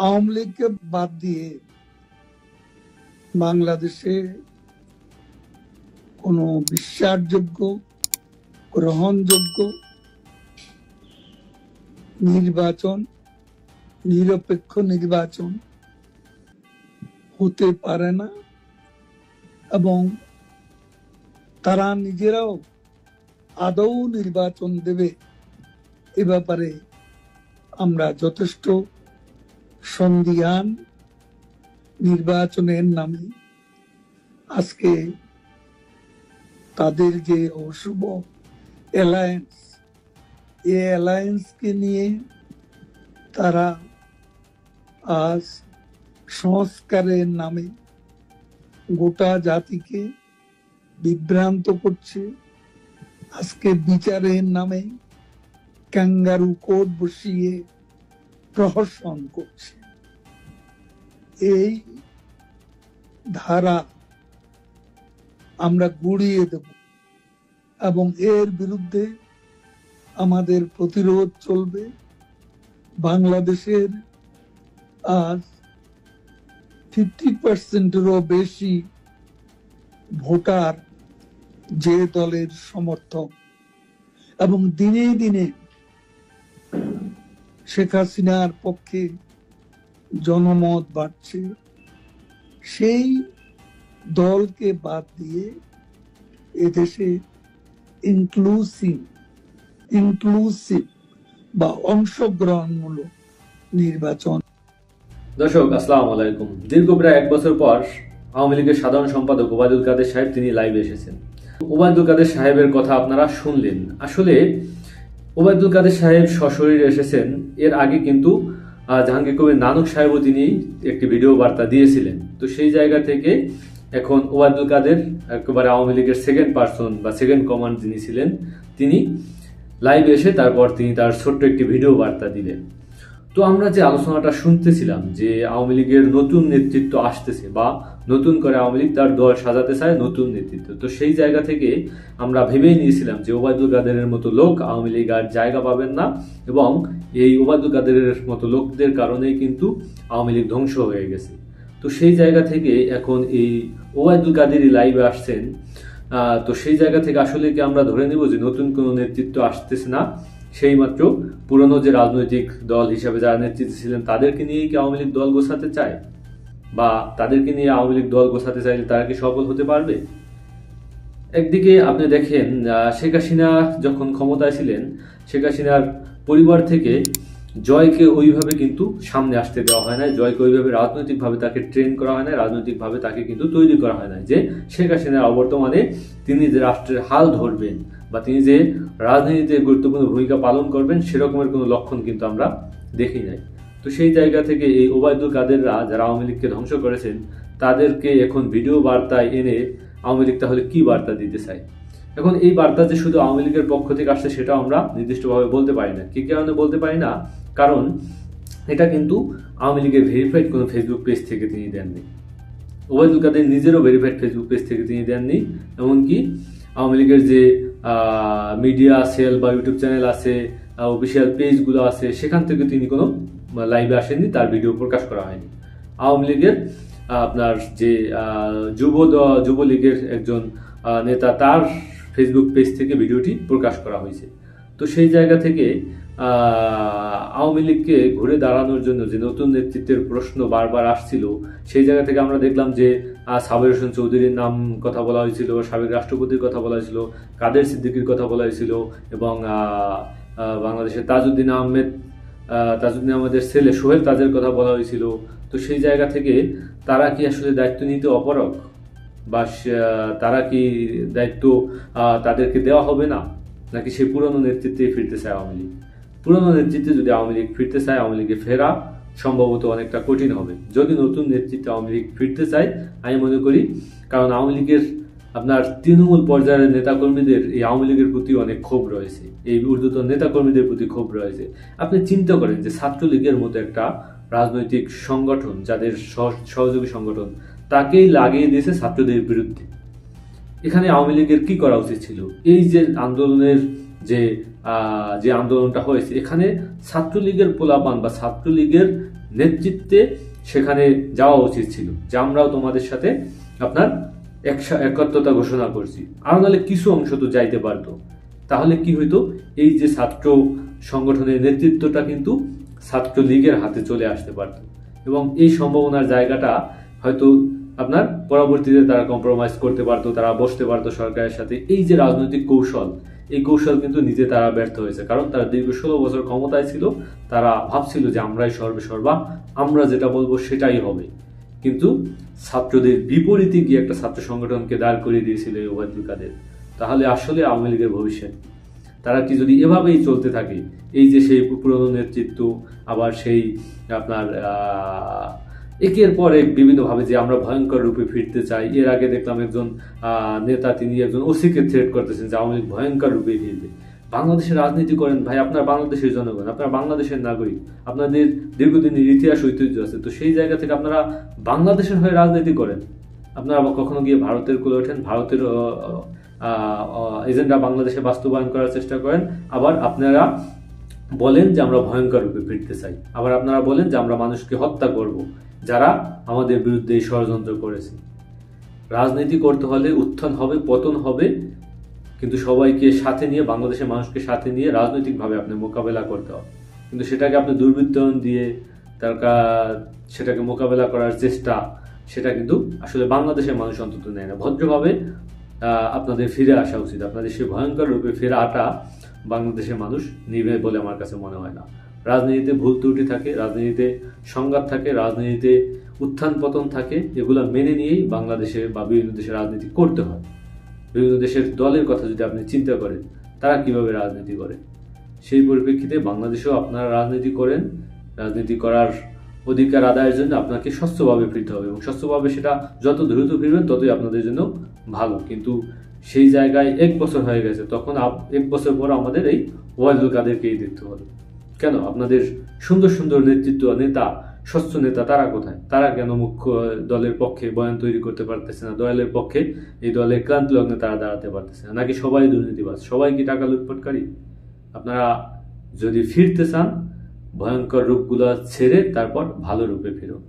আওয়ামী লীগকে বাদ দিয়ে বাংলাদেশে কোনো বিশ্বাসযোগ্য, গ্রহণযোগ্য নির্বাচন, নিরপেক্ষ নির্বাচন হতে পারে না এবং তারা নিজেরাও আদৌ নির্বাচন দেবে এ ব্যাপারে আমরা যথেষ্ট সন্দিহান। নির্বাচনের নামে আজকে তাদের যে অশুভ অ্যালায়েন্স, এই অ্যালায়েন্সকে নিয়ে তারা আজ সংস্কারের নামে গোটা জাতিকে বিভ্রান্ত করছে। আজকে বিচারের নামে ক্যাঙ্গারু কোর্ট বসিয়ে প্রহসন করছে। এই ধারা আমরা গুড়িয়ে দেব এবং এর বিরুদ্ধে আমাদের প্রতিরোধ চলবে। বাংলাদেশের আজ 50%-এরও বেশি ভোটার যে দলের সমর্থক এবং দিনে দিনে শেখ হাসিনার পক্ষে জনমত বাড়ছে, সেই দলকে বাদ দিয়ে এদেশে ইনক্লুসিভ বা অংশগ্রহণমূলক নির্বাচন। দর্শক আসসালামু আলাইকুম। দীর্ঘ প্রায় 1 বছর পর আওয়ামী লীগের সাধারণ সম্পাদক ওবায়দুল কাদের সাহেব তিনি লাইভে এসেছেন। ওবায়দুল কাদের সাহেবের কথা আপনারা শুনলেন। আসলে ওবায়দুল কাদের সাহেব সশরীরে এসেছেন। এর আগে কিন্তু জাহাঙ্গীর কবির নানক সাহেবও তিনি একটি ভিডিও বার্তা দিয়েছিলেন। তো সেই জায়গা থেকে এখন ওবায়দুল কাদের একেবারে আওয়ামী লীগের সেকেন্ড পার্সন বা সেকেন্ড কমান্ড যিনি ছিলেন, তিনি লাইভে এসে তারপর তিনি তার ছোট্ট একটি ভিডিও বার্তা দিলেন। তো আমরা যে আলোচনাটা শুনতেছিলাম যে আওয়ামী লীগের নতুন নেতৃত্ব আসতেছে বা নতুন করে আওয়ামী লীগ তার দল সাজাতে চায় নতুন নেতৃত্ব, তো সেই জায়গা থেকে আমরা ভেবেই নিয়েছিলাম যে ওবায়দুল কাদেরের মতো লোক আওয়ামী লীগ আর জায়গা পাবেন না এবং এই ওবায়দুল কাদেরের মতো লোকদের কারণেই কিন্তু আওয়ামী লীগ ধ্বংস হয়ে গেছে। তো সেই জায়গা থেকে এখন এই ওবায়দুল কাদেরই লাইভে আসছেন। তো সেই জায়গা থেকে আসলে কি আমরা ধরে নেব যে নতুন কোনো নেতৃত্ব আসতেছে না, সেই মাত্র পুরনো যে রাজনৈতিক দল হিসাবে যারা নেতৃত্বে ছিলেন তাদেরকে নিয়েই কি আওয়ামী লীগ দল গোছাতে চায় বা তাদেরকে নিয়ে আওয়ামী লীগ দল গোছাতে চাইলে তারা কি সফল হতে পারবে? একদিকে আপনি দেখেন শেখ হাসিনা যখন ক্ষমতায় ছিলেন, শেখ হাসিনার পরিবার থেকে জয়কে ওইভাবে কিন্তু সামনে আসতে দেওয়া হয় না, জয়কে ওইভাবে রাজনৈতিকভাবে তাকে ট্রেন করা হয় না, রাজনৈতিকভাবে তাকে কিন্তু তৈরি করা হয় না যে শেখ হাসিনার অবর্তমানে তিনি যে রাষ্ট্রের হাল ধরবেন বা তিনি যে রাজনীতিতে গুরুত্বপূর্ণ ভূমিকা পালন করবেন সেরকমের কোনো লক্ষণ কিন্তু আমরা দেখি নাই। তো সেই জায়গা থেকে এই ওবায়দুল কাদেররা যারা আওয়ামী লীগকে ধ্বংস করেছেন তাদেরকে এখন ভিডিও বার্তায় এনে আওয়ামী লীগ তাহলে কি বার্তা দিতে চায়? এখন এই বার্তা যে শুধু আওয়ামী লীগের পক্ষ থেকে আসছে সেটাও আমরা নির্দিষ্টভাবে বলতে পারি না। কি কারণে বলতে পারি না? কারণ এটা কিন্তু আওয়ামী লীগের ভেরিফাইড কোনো ফেসবুক পেজ থেকে তিনি দেননি, ওবায়দুল কাদের নিজেরও ভেরিফাইড ফেসবুক পেজ থেকে তিনি দেননি, এমনকি আওয়ামী লীগের যে মিডিয়া সেল বা ইউটিউব চ্যানেল আছে, অফিসিয়াল পেজগুলো আছে, সেখান থেকে তিনি কোনো লাইভে আসেননি, তার ভিডিও প্রকাশ করা হয়নি। আওয়ামী লীগের আপনার যে যুবলীগের একজন নেতা তার ফেসবুক পেজ থেকে ভিডিওটি প্রকাশ করা হয়েছে। তো সেই জায়গা থেকে আওয়ামী লীগকে ঘুরে দাঁড়ানোর জন্য যে নতুন নেতৃত্বের প্রশ্ন বারবার আসছিল, সেই জায়গা থেকে আমরা দেখলাম যে সাবের হোসেন চৌধুরীর নাম কথা বলা হয়েছিল, সাবেক রাষ্ট্রপতির কথা বলা হয়েছিল, কাদের সিদ্দিকীর কথা বলা হয়েছিল এবং বাংলাদেশের তাজউদ্দিন আহমেদের ছেলে সোহেল তাজের কথা বলা হয়েছিল। তো সেই জায়গা থেকে তারা কি আসলে দায়িত্ব নিতে অপারগ বা তারা কি দায়িত্ব তাদেরকে দেওয়া হবে না, নাকি সেই পুরনো নেতৃত্বে ফিরতে চায় আওয়ামী লীগ? পুরনো নেতৃত্বে যদি আওয়ামী লীগ ফিরতে চায়, আওয়ামী লীগে ফেরা সম্ভবত অনেকটা কঠিন হবে। যদি নতুন নেতৃত্বে আওয়ামী লীগ ফিরতে চায়, আমি মনে করি, কারণ আওয়ামী লীগের আপনার তৃণমূল পর্যায়ের নেতাকর্মীদের এই আওয়ামী লীগের প্রতি অনেক ক্ষোভ রয়েছে, এই ঊর্ধ্বতন নেতাকর্মীদের প্রতি ক্ষোভ রয়েছে। আপনি চিন্তা করেন যে ছাত্রলীগের মতো একটা রাজনৈতিক সংগঠন, যাদের সহযোগী সংগঠন, তাকেই লাগিয়ে দিয়েছে ছাত্রদের বিরুদ্ধে। এখানে আওয়ামী লীগের কি করা উচিত ছিল? এই যে আন্দোলনের যে আন্দোলনটা হয়েছে, এখানে ছাত্রলীগের পোলাপান বা ছাত্রলীগের নেতৃত্বে সেখানে যাওয়া উচিত ছিল, যে আমরাও তোমাদের সাথে আপনার একাত্মতা ঘোষণা করছি। আর নাহলে কিছু অংশ তো যাইতে পারতো, তাহলে কি হইতো, এই যে ছাত্র সংগঠনের নেতৃত্বটা কিন্তু ছাত্রলীগের হাতে চলে আসতে পারত, এবং এই সম্ভাবনার জায়গাটা হয়তো আপনার পরবর্তীতে তারা কম্প্রোমাইজ করতে পারতো, তারা বসতে পারতো সরকারের সাথে। এই যে রাজনৈতিক কৌশল, এই কৌশল কিন্তু নিজে তারা ব্যর্থ হয়েছে, কারণ তারা দীর্ঘ 16 বছর ক্ষমতায় ছিল। তারা ভাবছিল যে আমরাই সর্বেসর্বা, আমরা যেটা বলবো সেটাই হবে, কিন্তু ছাত্রদের বিপরীতে গিয়ে একটা ছাত্র সংগঠনকে দাঁড় করিয়ে দিয়েছিল এই ওবায়দুল কাদের। তাহলে আসলে আওয়ামী লীগের ভবিষ্যৎ, তারা কি যদি এভাবেই চলতে থাকে, এই যে সেই পুরনো নেতৃত্ব, আবার সেই আপনার একের পর এক বিভিন্নভাবে যে আমরা ভয়ঙ্কর রূপে ফিরতে চাই। এর আগে দেখলাম একজন নেতা, তিনি একজন ওসিকে থ্রেট করতেছেন যে আওয়ামী লীগ ভয়ঙ্কর রূপে ফিরবে। বাংলাদেশের রাজনীতি করেন ভাই, আপনার বাংলাদেশের জনগণ, আপনার বাংলাদেশের নাগরিক, আপনাদের দীর্ঘদিনের ইতিহাস ঐতিহ্য আছে, তো সেই জায়গা থেকে আপনারা বাংলাদেশের হয়ে রাজনীতি করেন। আপনারা কখনো গিয়ে ভারতের কোলে ওঠেন, ভারতের এজেন্ডা বাংলাদেশে বাস্তবায়ন করার চেষ্টা করেন, আবার আপনারা বলেন যে আমরা ভয়ঙ্কর রূপে ফিরতে চাই, আবার আপনারা বলেন যে আমরা মানুষকে হত্যা করব যারা আমাদের বিরুদ্ধে এই ষড়যন্ত্র করেছে। রাজনীতি করতে হলে উত্থান হবে, পতন হবে, কিন্তু সবাইকে সাথে নিয়ে, বাংলাদেশের মানুষকে সাথে নিয়ে রাজনৈতিকভাবে আপনি মোকাবেলা করতে হবে। কিন্তু সেটাকে আপনি দুর্বৃত্তায়ন দিয়ে সেটাকে মোকাবেলা করার চেষ্টা, সেটা কিন্তু আসলে বাংলাদেশের মানুষ অন্তত নেয় না। ভদ্রভাবে আপনাদের ফিরে আসা উচিত। আপনাদের সেই ভয়ঙ্কর রূপে ফিরে আটা বাংলাদেশের মানুষ নিবে বলে আমার কাছে মনে হয় না। রাজনীতিতে ভুল ত্রুটি থাকে, রাজনীতিতে সংঘাত থাকে, রাজনীতিতে উত্থান পতন থাকে, এগুলো মেনে নিয়েই বাংলাদেশে বা বিভিন্ন দেশে রাজনীতি করতে হয়। বিভিন্ন দেশের দলের কথা যদি আপনি চিন্তা করেন, তারা কিভাবে রাজনীতি করে, সেই পরিপ্রেক্ষিতে বাংলাদেশেও আপনারা রাজনীতি করেন। রাজনীতি করার অধিকার আদায়ের জন্য আপনাকে স্বচ্ছভাবে ফিরতে হবে, এবং স্বচ্ছভাবে সেটা যত দ্রুত ফিরবেন ততই আপনাদের জন্য ভালো। কিন্তু সেই জায়গায় 1 বছর হয়ে গেছে, তখন 1 বছর পর আমাদের এই ওবায়দুল কাদেরকেই দেখতে হবে। কেন আপনাদের সুন্দর সুন্দর নেতৃত্ব, নেতা, স্বচ্ছ নেতা, তারা কোথায়? তারা কেন মুখ্য দলের পক্ষে বয়ান তৈরি করতে পারতেছে না? দলের পক্ষে, এই দলের ক্লান্ত লগ্নে তারা দাঁড়াতে পারতেছে না? নাকি সবাই দুর্নীতিবাজ, সবাই কি টাকা লুটপাটকারী? আপনারা যদি ফিরতে চান, ভয়ঙ্কর রূপগুলো ছেড়ে তারপর ভালো রূপে ফিরুন।